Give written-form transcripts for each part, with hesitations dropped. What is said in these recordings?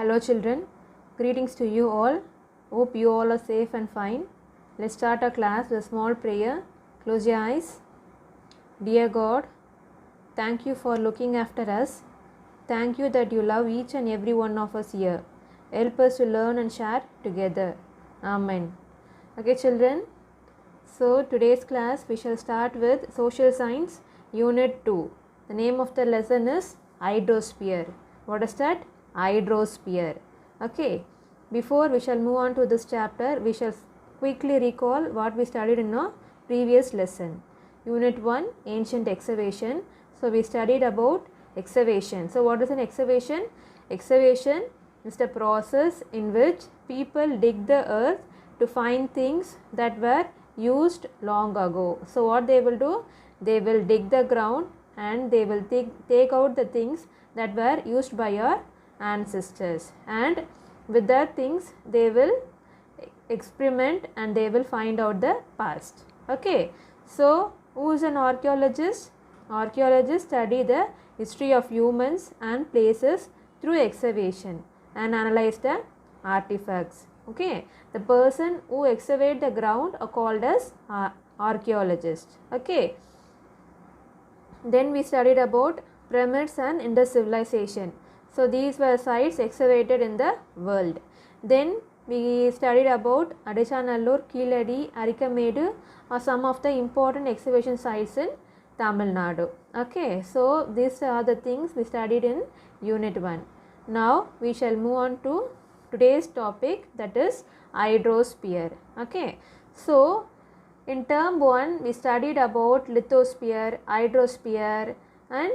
Hello children, greetings to you all. Hope you all are safe and fine. Let's start our class with a small prayer. Close your eyes. Dear God, thank you for looking after us. Thank you that you love each and every one of us here. Help us to learn and share together. Amen. Okay children, so today's class we shall start with Social Science Unit 2. The name of the lesson is Hydrosphere. What is that? Hydrosphere. Okay, before we shall move on to this chapter, we shall quickly recall what we studied in our previous lesson. Unit 1, Ancient Excavation. So we studied about excavation. So what is an excavation? Excavation is the process in which people dig the earth to find things that were used long ago. So what they will do? They will dig the ground and they will take out the things that were used by your ancestors, and with that things they will experiment and they will find out the past. Okay, so who is an archaeologist? Archaeologists study the history of humans and places through excavation and analyze the artifacts. Okay, the person who excavate the ground are called as archaeologists. Okay, then we studied about pyramids and Indus civilization. So these were sites excavated in the world. Then we studied about Adichanallur, Keeladi, Arikamedu are some of the important excavation sites in Tamil Nadu. Okay, so these are the things we studied in Unit 1. Now we shall move on to today's topic, that is hydrosphere. Okay, so in term 1 we studied about lithosphere, hydrosphere, and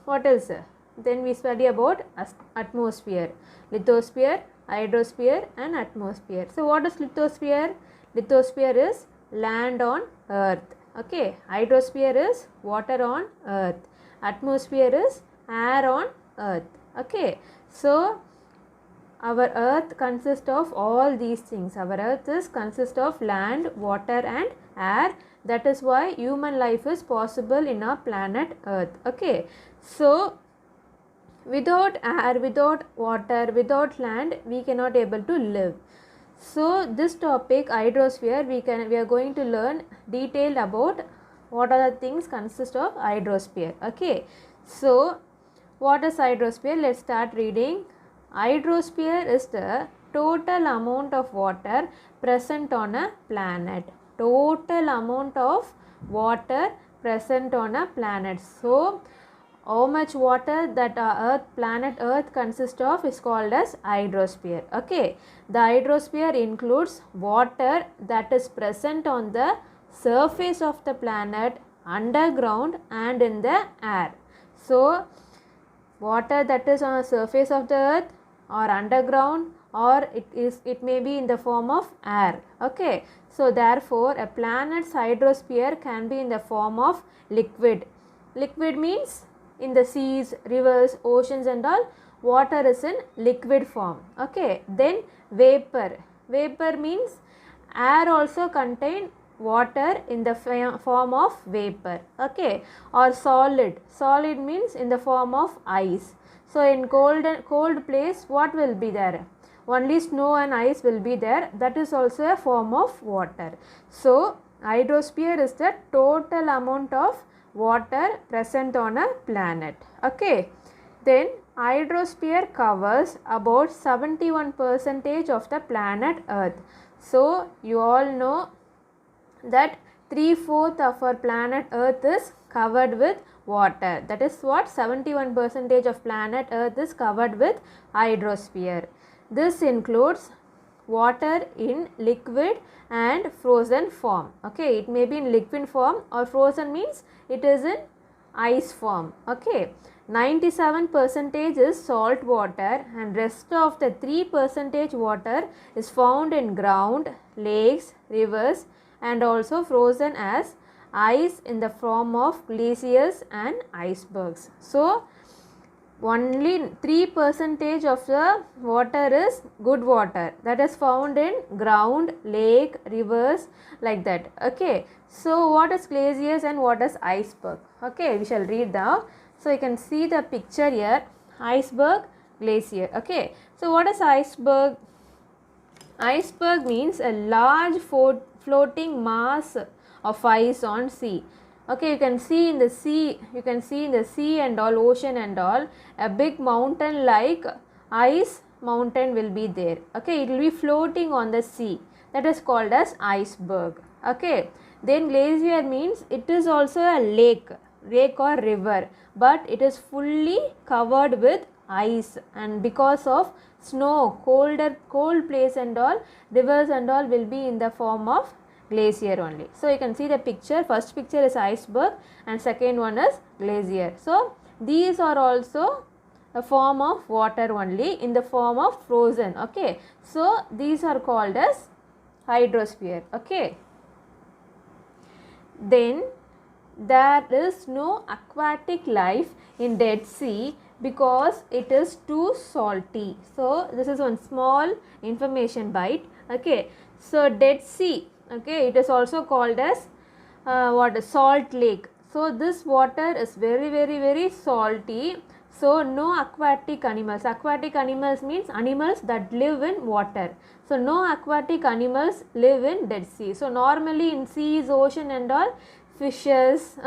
what else? Then we study about atmosphere, lithosphere, hydrosphere and atmosphere. So what is lithosphere? Lithosphere is land on earth. Okay, hydrosphere is water on earth, atmosphere is air on earth. Okay, so our earth consists of all these things. Our earth is consist of land, water and air. That is why human life is possible in our planet earth. Okay, so without air, without water, without land, we cannot able to live. So this topic hydrosphere, we are going to learn detailed about what are the things consist of hydrosphere. Okay, so what is hydrosphere? Let's start reading. Hydrosphere is the total amount of water present on a planet. Total amount of water present on a planet. So how much water that our planet earth consists of is called as hydrosphere. Okay, the hydrosphere includes water that is present on the surface of the planet, underground and in the air. So water that is on the surface of the earth or underground, or it may be in the form of air. Okay, so therefore a planet's hydrosphere can be in the form of liquid. Liquid means in the seas, rivers, oceans and all, water is in liquid form. Okay, then vapor. Vapor means air also contain water in the form of vapor. Okay, or solid. Solid means in the form of ice. So in cold place, what will be there? Only snow and ice will be there. That is also a form of water. So hydrosphere is the total amount of water present on a planet. Okay, then hydrosphere covers about 71% of the planet earth. So you all know that 3/4 of our planet earth is covered with water. That is what 71% of planet earth is covered with hydrosphere. This includes water in liquid and frozen form. Okay, it may be in liquid form or frozen means it is in ice form. Okay, 97% is salt water and rest of the 3% water is found in ground, lakes, rivers and also frozen as ice in the form of glaciers and icebergs. So only 3% of the water is good water, that is found in ground, lake, rivers, like that. Okay, so what is glaciers and what is iceberg? Okay, we shall read now. So you can see the picture here, iceberg, glacier. Okay, So what is iceberg? Iceberg means a large floating mass of ice on sea. Okay, you can see in the sea, and all, ocean and all, a big mountain like ice mountain will be there. Okay, it will be floating on the sea. That is called as iceberg. Okay, then glacier means it is also a lake or river, but it is fully covered with ice, and because of snow, cold place and all, rivers and all will be in the form of glacier only. So you can see the picture. First picture is iceberg and second one is glacier. So these are also a form of water only in the form of frozen. Okay, so these are called as hydrosphere. Okay, then there is no aquatic life in Dead Sea because it is too salty. So this is one small information bite. Okay, so Dead Sea, okay, it is also called as salt lake. So this water is very salty. So no aquatic animals. Aquatic animals means animals that live in water. So no aquatic animals live in Dead Sea. So normally in seas, ocean and all, fishes,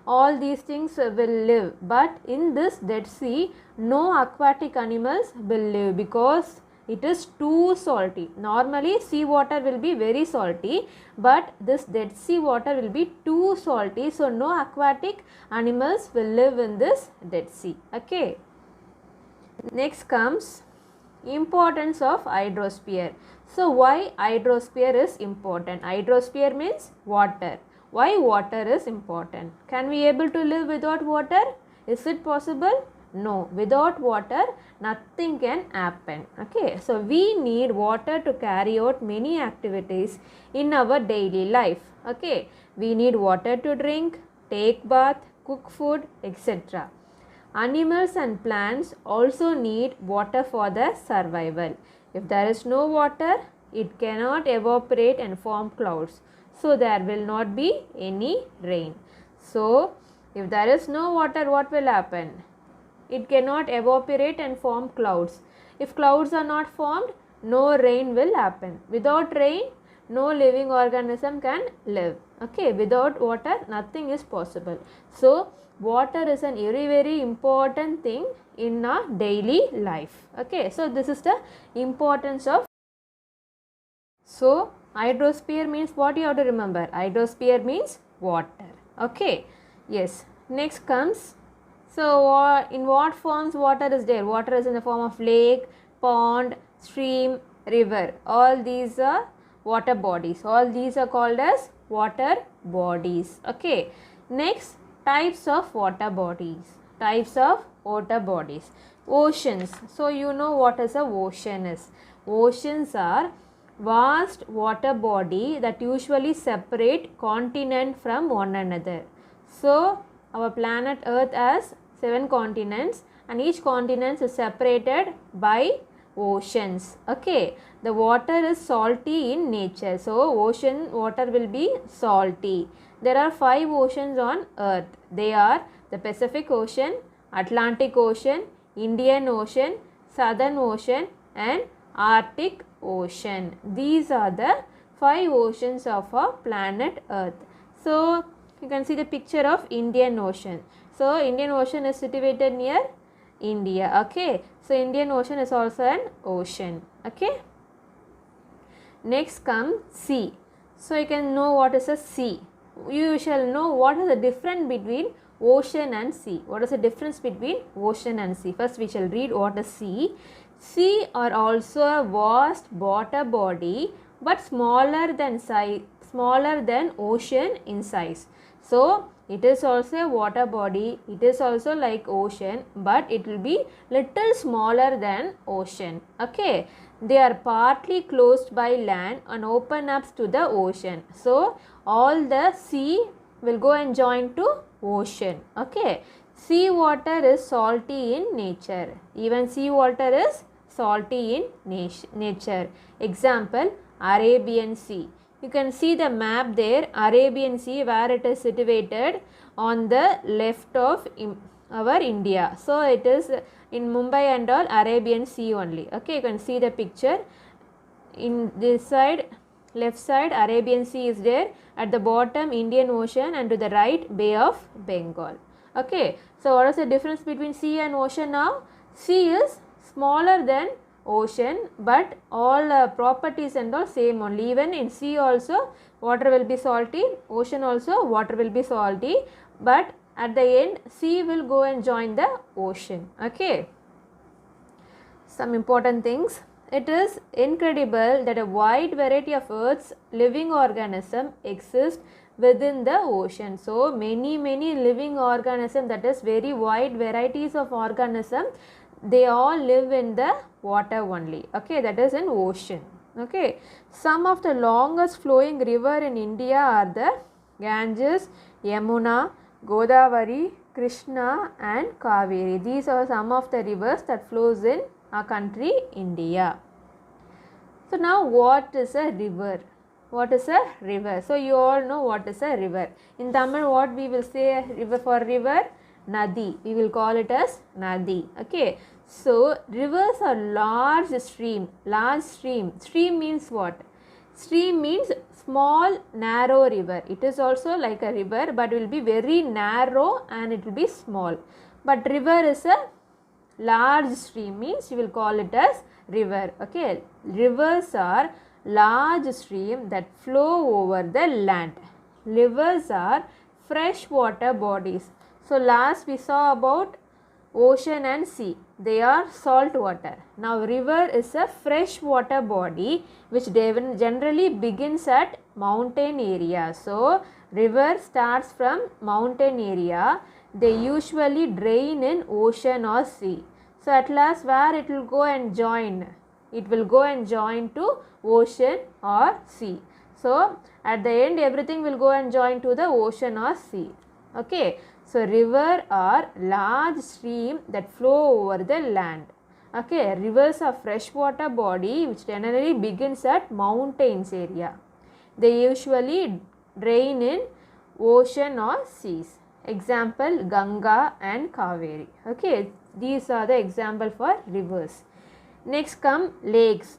all these things will live, but in this Dead Sea no aquatic animals will live because it is too salty. Normally sea water will be very salty, but this Dead Sea water will be too salty, so no aquatic animals will live in this Dead Sea. Okay, next comes importance of hydrosphere. So why hydrosphere is important? Hydrosphere means water. Why water is important? Can we able to live without water? Is it possible? No, without water nothing can happen. Okay, so we need water to carry out many activities in our daily life. Okay, we need water to drink, take bath, cook food, etc. Animals and plants also need water for their survival. If there is no water, it cannot evaporate and form clouds. So there will not be any rain. So if there is no water, what will happen? It cannot evaporate and form clouds. If clouds are not formed, no rain will happen. Without rain, no living organism can live. Okay, without water, nothing is possible. So water is a very important thing in our daily life. Okay, so this is the importance of. So hydrosphere means what you have to remember? Hydrosphere means water. Okay, yes. Next comes, so in what forms water is there? Water is in the form of lake, pond, stream, river. All these are water bodies. All these are called as water bodies. Okay, next, types of water bodies. Types of water bodies. Oceans. So you know what is a ocean is. Oceans are vast water body that usually separate continent from one another. So our planet Earth has 7 continents and each continent is separated by oceans. Okay, the water is salty in nature, so ocean water will be salty. There are 5 oceans on Earth. They are the Pacific Ocean, Atlantic Ocean, Indian Ocean, Southern Ocean and Arctic Ocean. These are the 5 oceans of our planet Earth. So you can see the picture of Indian Ocean. So Indian Ocean is situated near India. Okay, so Indian Ocean is also an ocean. Okay, next come sea. So you can know what is a sea. You shall know what is the difference between ocean and sea. What is the difference between ocean and sea? First we shall read what is sea. Sea are also a vast water body but smaller than ocean in size. So it is also a water body, it is also like ocean, but it will be little smaller than ocean. Okay, they are partly closed by land and open up to the ocean. So all the sea will go and join to ocean. Okay, sea water is salty in nature. Even sea water is salty in nature. Example, Arabian Sea. You can see the map there, Arabian Sea, where it is situated on the left of our India. So it is in Mumbai and all, Arabian Sea only. Okay, you can see the picture. In this side, left side, Arabian Sea is there, at the bottom Indian Ocean, and to the right Bay of Bengal. Okay, so what is the difference between sea and ocean now? Sea is smaller than ocean, but all properties and all same only. Even in sea also water will be salty, ocean also water will be salty, but at the end sea will go and join the ocean. Okay, some important things. It is incredible that a wide variety of Earth's living organisms exist within the ocean. So many living organisms, that is very wide varieties of organisms, they all live in the water only. Okay, that is in ocean. Okay, some of the longest flowing river in India are the Ganges, Yamuna, Godavari, Krishna and Kaveri. These are some of the rivers that flows in our country India. So now what is a river? What is a river? So you all know what is a river. In Tamil, what we will say river for river? Nadi. We will call it as Nadi. Okay. So rivers are large stream. Large stream. Stream means what? Stream means small narrow river. It is also like a river, but it will be very narrow and it will be small. But river is a large stream, means you will call it as river. Okay, rivers are large stream that flow over the land. Rivers are freshwater bodies. So last we saw about ocean and sea, they are salt water. Now river is a freshwater body which generally begins at mountain area. So river starts from mountain area. They usually drain in ocean or sea. So at last where it will go and join? It will go and join to ocean or sea. So at the end everything will go and join to the ocean or sea. Okay. So river are large stream that flow over the land. Okay. Rivers are freshwater body which generally begins at mountains area. They usually drain in ocean or seas. Example, Ganga and Kaveri. Okay, these are the example for rivers. Next come lakes.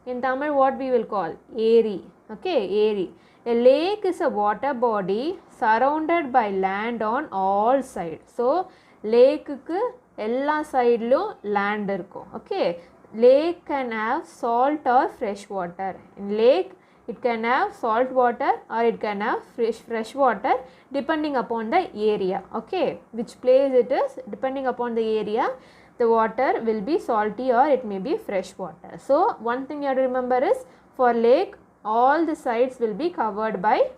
In Tamil, what we will call? Eri. Okay, Eri. A lake is a water body surrounded by land on all sides. So, lake ku ella side lo land irukkum. Okay, lake can have salt or fresh water. In lake, it can have salt water or it can have fresh water depending upon the area. Okay, which place it is, depending upon the area, the water will be salty or it may be fresh water. So one thing you have to remember is, for lake all the sides will be covered by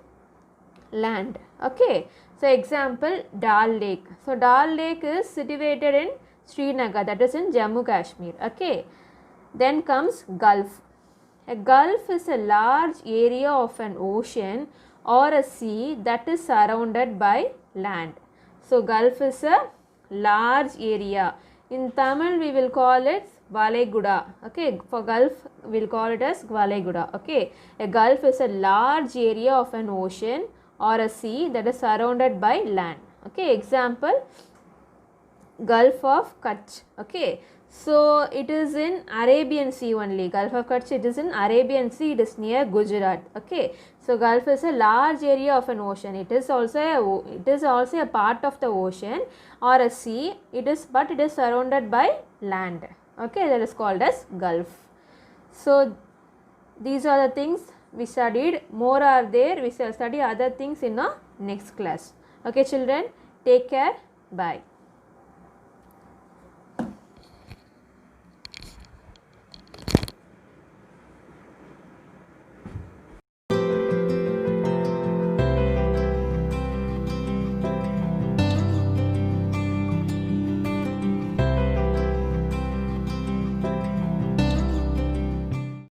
land. Okay, so example, Dal Lake. So Dal Lake is situated in Srinagar, that is in Jammu Kashmir. Okay, then comes Gulf. A gulf is a large area of an ocean or a sea that is surrounded by land. So gulf is a large area. In Tamil we will call it Valeguda. Okay, for gulf we will call it as Valeguda. Okay, a gulf is a large area of an ocean or a sea that is surrounded by land. Okay, example, Gulf of Kutch. Okay, so it is in Arabian Sea only. Gulf of Kutch, it is in Arabian Sea, it is near Gujarat. Okay, so Gulf is a large area of an ocean. It is also a part of the ocean or a sea. But it is surrounded by land. Okay, that is called as Gulf. So these are the things we studied. More are there. We shall study other things in our next class. Okay, children, take care. Bye.